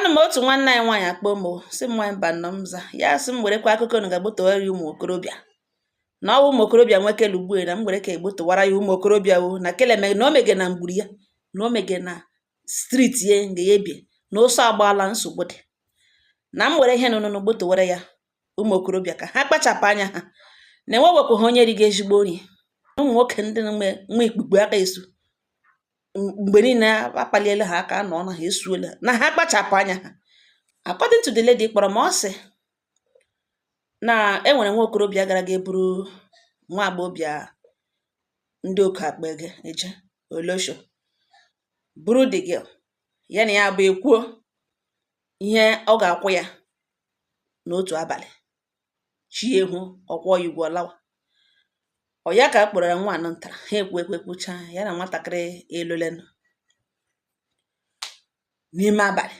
anụ m otu nwanne anyị nwaanyị akpọ m sị m nwaanyị mba nnọọ m za ya sị m werekwa akụkọ unu ga-egbotowara ya ụmụ okorobịa na ọwụ ụmụ okorobịa nweke lugbue na m were ka egbotowara ya ụmụ okorobịa wo na keleme na o mege na mgburu ya na o mege na striti ye nga ya ebie na ụsọ agbaala nsogbu dị na m were ihe nụnụ gbotowara ya ụmụ okorobịa ka ha kpachapụ anya ha na enwewepụ ha onye riga ezigbo nri ụmụ nwoke ndị nwe ikpukpu aka esu mgbe niile akpaliela ha aka nọ na ha esuola na ha kpachapụ anya ha. According to the lady kpọrọ m ọ sị na enwere nwa okorobịa gara ga eburu nwa agbọghọbịa ndị oke akpa ege eje Olosho buru the girl ya na ya bụ ekwuo ihe ọ ga-akwụ ya n'otu abalị chi ehu ọkwọ ya ugwu ọlawa ọ ya ka a kpọrọ ya nwa anọ ntara ha ekwekwucha ya na nwatakịrị elolenụ n'ime abalị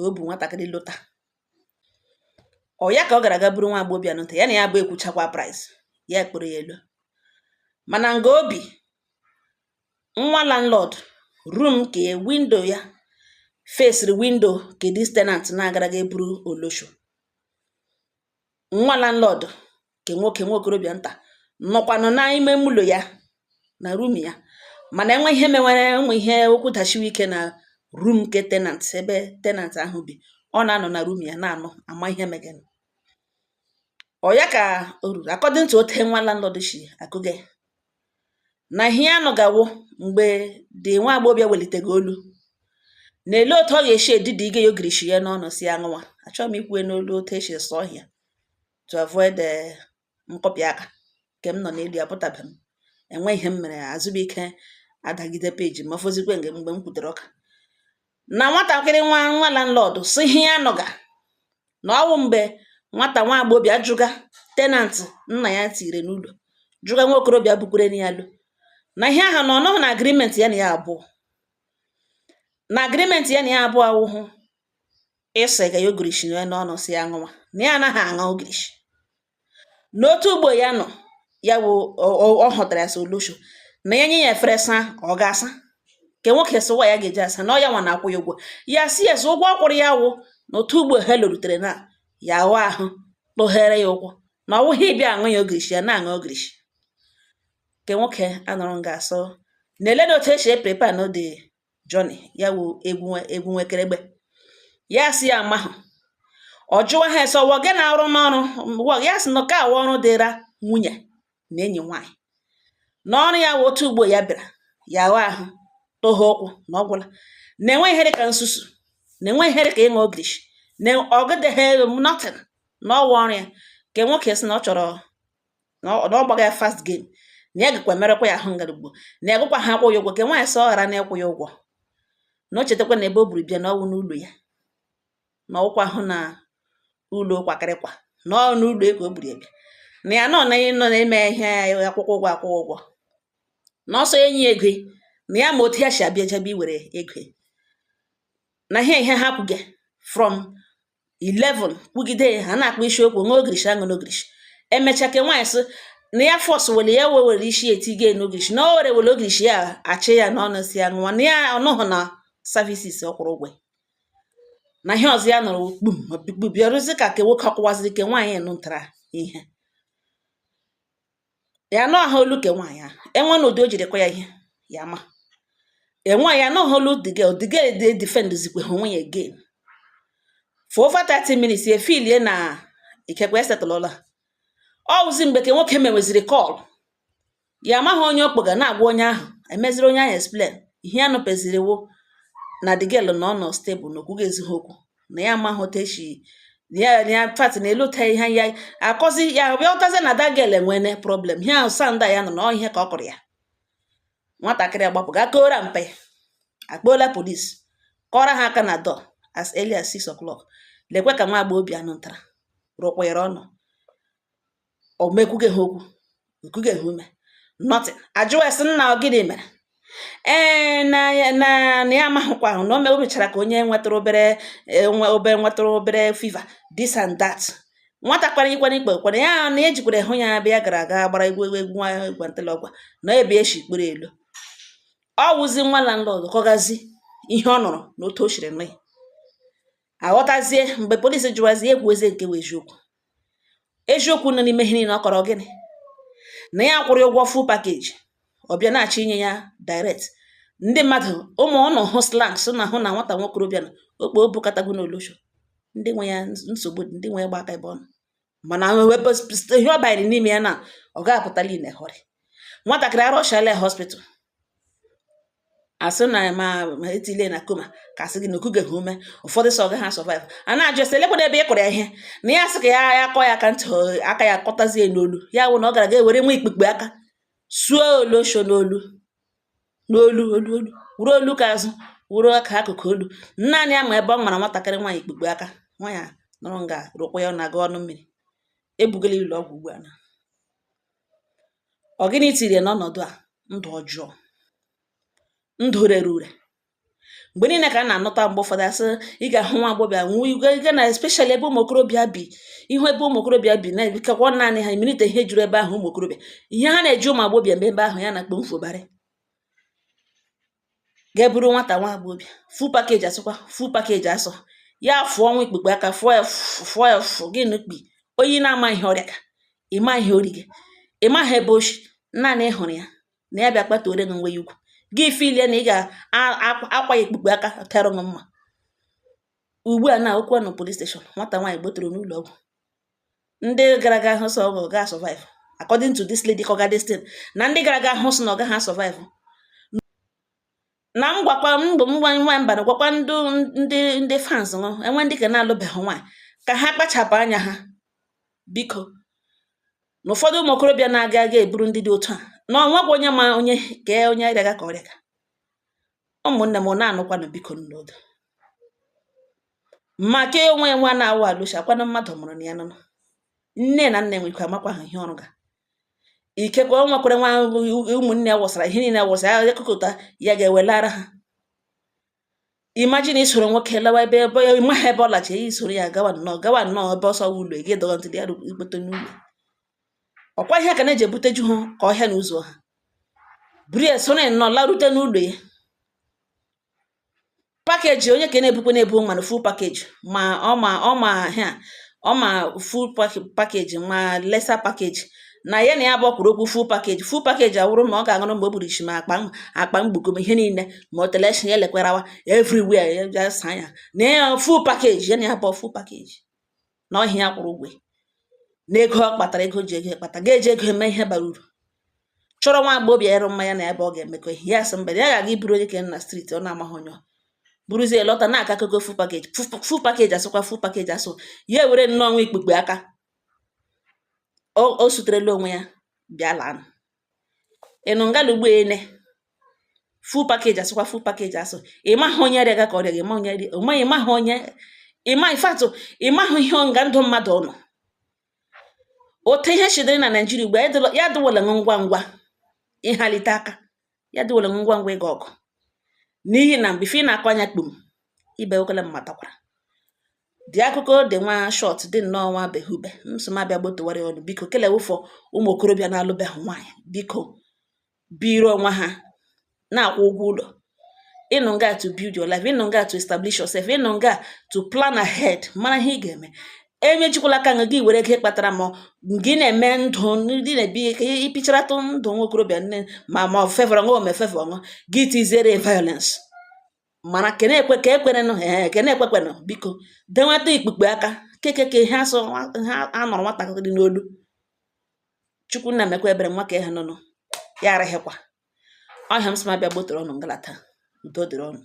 o bu nwatakịrị lota ọ ya ka ọ gara aga buru nwa agbọghọbịa nta ya na ya bụ ekwuchakwa price ya kpọrọ ya elo mana nga obi nwa landlord room ke window ya face window ke this tenant na-agara ga eburu Olosho nwa landlord ke nwoke nwa okorobịa nta nọkwanụ n'ime ụlọ ya na room ya mana enwe ihe mewere enwe ihe okwu dashiwe ike na room ke tenant ebe tenant ahụ bi ọ na-anọ na room ya na-anọ ama ihe megene ọ ya ka o ruru according to ote nwa landlord shi akụge na ihe anọgawo mgbe dị nwa agbọghọbịa welitegị olu na-ele otu ọ ga-eshi edidi ige ya ogirishi ya n'ọnụ si aṅụwa achọghị m ikwue n'olu otu eshi sọ ọhịa to avoid nkọpị aka nke m nọ n'elu ya pụtabe m enwe ihe m mere azụbụike adagide peji ma fozikwe mgbe m kwutere ọka na nwatakịrị nwa landlord si ihe ya nọga na ọwụ mgbe nwata nwa agbọghọbịa jụga tenant nna ya tire n'ụlọ jụga nwa okorobịa bukwere na ya lu na ihe ahụ na ọnọghị na agreement ya na ya abụọ na agreement ya na ya abụọ awụhụ ịsa ga ya ogirishi ya n'ọnụ si ya ṅụwa na ya anaghị aṅa ogirishi n'otu ugbo ya nọ ya wụ ọ hụtara ya so Olosho na ya nye ya efere sa ọ ga-asa ke nwoke sịwa ya ga-eji asa na ọ ya nwa na-akwụ ya ụgwọ ya si esi ụgwọ ọ kwụrụ ya wụ na otu ugbo ha lụrutere na ya ahụ ahụ kpụghere ya ụgwọ na ọ wụghị ịbịa aṅụ ya ogirishi ya na-aṅụ ogirishi ke nwoke anọrọ ga-asọ na-ele na otu esi eprepa no the journey ya wụ egwu nwekeregbe ya si ya amahụ ọ jụwa ha ese ọwọ gị na-arụ n'ọrụ ya sị na ka awa ọrụ dịra nwunye na enyi nwaanyị n'ọrụ ya wụ otu ugbo ya bịara ya ahụ ahụ tụha ụkwụ na ọgwụla na-enwe ihe dịka nsusu na-enwe ihe dịka ịṅụ ogirishi na ọgịdeghị nothing na ọwa ọrụ ya ke nwoke sị na ọ chọrọ na ọ gbaga ya fast game na ya gakwa merekwa ya ahụ ngarugbo na ya gụkwa ha akwụ ya ụgwọ ke nwaanyị sị ọ ghara na ịkwụ ya ụgwọ na o chetakwa na ebe o buru bịa na ọwụ n'ụlọ ya na ọkwa ahụ na ụlọ kwakịrịkwa na ọ n'ụlọ ego o buru ebia na ya nọ na-eme ihe akwụkwọ ụgwọ na ọsọ enyi ego na ya ma otu ya si abịa jebe iwere ego na ihe ha kwuge from 11 kwugide ha na-akpọ isiokwu nwa ogirishi aṅụ n'ogirishi emecha ke nwaanyị sị na ya fọs wele ya were isi etige n'ogirishi na o were ogirishi ya achị ya n'ọnụ si ya ṅụwa na ya ọnụhụ na services ọ kwụrụ ụgwọ na ihe ọzọ ya nọrọ kpum bịarụzi ka ke nwoke ọkụwaziri ke nwaanyị nụtara ihe ya nọ ahụ olu ke nwaanyị ahụ enwe na ụdị o jirikwa ya ihe ya ma enwe ya nọ ahụ olu the girl dey defend zikwe ha onwe ya again for over 30 minutes ya filie na ikekwe esetụlụla ọ wụzi mgbe ke nwoke meweziri call ya amaghị onye okpoga na-agwa onye ahụ emeziri onye ahụ explain ihe ya nụpeziri wo na the girl nọ nọ stable na okwugo ezigbo okwu na ya amaghị otu echi ya fat na elute ihe ya akọzi ya bịa ụtazi na that girl enwene problem ihe ahụ sanda ya nọ na ihe ka ọ kụrụ ya nwatakịrị agbapụ ga kora mpe akpọla polisi kọrọ ha aka na door as early as 6 o'clock lekwe ka nwa agbọghọbịa nụtara rụkwere ọnụ o mekwuge ha okwu okuge ha ume nothing ajụwa esi nna ọ gịnị mere na ya amahụkwa ahụ na o mechara ka onye nwetara obere fever this and that nwata kwara ikwana ikpe kwara ya na ejikwara hụ ya bịa gara aga gbara egwu gwantelọgwa na ebe eshi kpere elu ọ wụzi nwa landlord kọgazi ihe ọ nụrụ na otu o shiri nụ aghọtazie mgbe polisi jụwazie ekwuezie nke wụ eziokwu nọ n'ime ihe niile ọ kọrọ gịnị na ya kwụrụ ụgwọ full package ọ bịa na-achọ inye ya direct ndị mmadụ ụmụ ụnụ hụ slangs na hụ na nwata nwokorobịa na okpo obukatago n'olosho ndị nwe ya nsogbu ndị nwe ya gba aka ebe ọnụ mana wepụ ihe ọ banyere n'ime ya na ọ ga-apụtala ine họrị nwatakịrị arụshala ya hospital asị na ma etile na koma ka asị gị na okugeghị ume ụfọdụ sọ gaghị survive a na-ajụ ese lekwana ebe ị kụrụ ya ihe na ya sị ka ya kọ ya aka ntị aka ya kọtazie n'olu ya wụ na ọ gara ga ewere nwa ikpukpe aka suo olosho n'olu wuru olu ka azụ wuru aka akụkụ olu naanị ya ma ebe ọ mara nwatakịrị nwaanyị ikpukpe aka nwa ya nọrọ nga rụkwa ya na-aga ọnụ mmiri ebugala ụlọ ọgwụ ugbu a na ọ gịnị tiri ya n'ọnọdụ a ndụ ọjọọ ndụ rere ure mgbe niile ka a na-anọta mgbe ụfọdụ asị ị ga-ahụ nwa agbọghọbịa nwee na especially ebe ụmụ okorobịa bi ihu ebe ụmụ okorobịa bi na-ebikakwa naanị ha imirite ihe juru ebe ahụ ụmụ okorobịa ihe ha na-eji ụmụ agbọghọbịa mgbe ebe ahụ ya na-akpọ mfobara ga-eburu nwata nwa agbọghọbịa full package asụkwa full package asọ ya fụọ nwa ikpukpe aka fụọ ya gịnị kpi onye na-ama ihe ọrịa ka ịma ihe ori gị ịmaghị ebe ochi naanị ịhụrụ ya na ya bịa kpata ore na nwe ya ugwu gị filie na ị ga-akwa ya ikpukpe aka karọ m mma ugbu a na okwu nọ police station nwata nwaanyị gbotoro n'ụlọ ọgwụ ndị gara aga hụ sọ ọ ga survive according to this lady koga this thing na ndị gara aga hụ sọ na ọ gaghị survive na mgbakwa nwa mba na gwakwa ndị fans nọ enwe ndị ka na-alụbeghị nwaanyị ka ha kpachapụ anya ha biko na ụfọdụ ụmụ okorobịa na-aga aga eburu ndị dị otu a na ọnwegwa onye ma onye ka onye arịaga ka ọrịa ụmụnne m na-anụkwanụ biko n'odo maka onwe nwa na-awụ alụsha kwana mmadụ mụrụ na ya nọ nne na nna nwekwa amakwa ha ihe ọrụ ga ikekwe o nwekwara nwa ụmụnne ya wụsara ihe niile wụsara ya ekụkọta ya ga-ewelara ha imagine isoro nwoke lawa ebe ịma ha ebe ọ lachi isoro ya gawa nnọọ ebe ọsọ ụlọ gị dọrọ ntị ya ikpete n'ụlọ ọkwa ihe ka na-eji ebute ju ha ka ọhịa na ụzọ ha buru ya soro nnọọ larute n'ụlọ ya pakeji onye ka na-ebukwe na-ebu mana full package ma ọma full package ma lesser package na ya na ya bụ kwuru okwu full package awụrụ na ọ ga-aṅụrụ mgbe o gburu isi ma akpa mgbugome ihe niile ma o teleshin ya lekwarawa everywhere ya jasa ya na ya full package ya na ya bụ full package na ọhịa ya kwụrụ ụgwọ na ego ọ kpatara ego ji ego kpata ga-eji ego eme ihe bara uru chọrọ nwa agbọghọbịa ịrụ mmanya na ebe ọ ga-emekọ ihe ya sị mbe ya ga-aga iburu onye ke na street ọ na-amaghị onye buruzie lọta na-aka akụkọ full package asụkwa full package asụ ya ewere nnọọ nwa ikpukpe aka o suterela onwe ya bịa laa ịnụ ngala ugbo ene full package asụkwa full package asụ ịmaghị onye arịaga ka ọrịa gị ịmaghị onye ịfatụ ịmaghị ihe nga ndụ mmadụ ọnụ otu ihe chidere na Naịjirịa ugbu ya dịwala ngwa ngwa ịhalite aka ya dịwala ngwa ngwa ịga ọgụ n'ihi na mgbe ife na-akọ anya kpum ibe okele mmatakwara dị akụkọ dị nwa shọt dị nnọọ nwa behube nsomabịa gbotowara ọnụ biko kelewụfọ ụmụ okorobịa na-alụbeghị nwaanyị biko biro onwe ha na-akwụ ụgwọ ụlọ ịnụ nga to build your life ịnụ nga to establish yourself ịnụ nga to plan ahead mara ihe ị ga-eme emejikwala aka gị were ego kpatara ma gị na-eme ndụ ndị na-ebi ka ịpịcharatụ ndụ nwa okorobịa nne ma fevọrọ nwa omefevọ nwa gị tiziere violence mana kene ekwekwenụ biko denweta ikpukpe aka kekeke ha asọ ha anọrọ nwatakịrị n'olu chukwu nna mekwa ebere nwa ka ha nọ ya araghịkwa ọhịa m sị mabịa gbotoro ọnụ ngalata udo dịrị ọnụ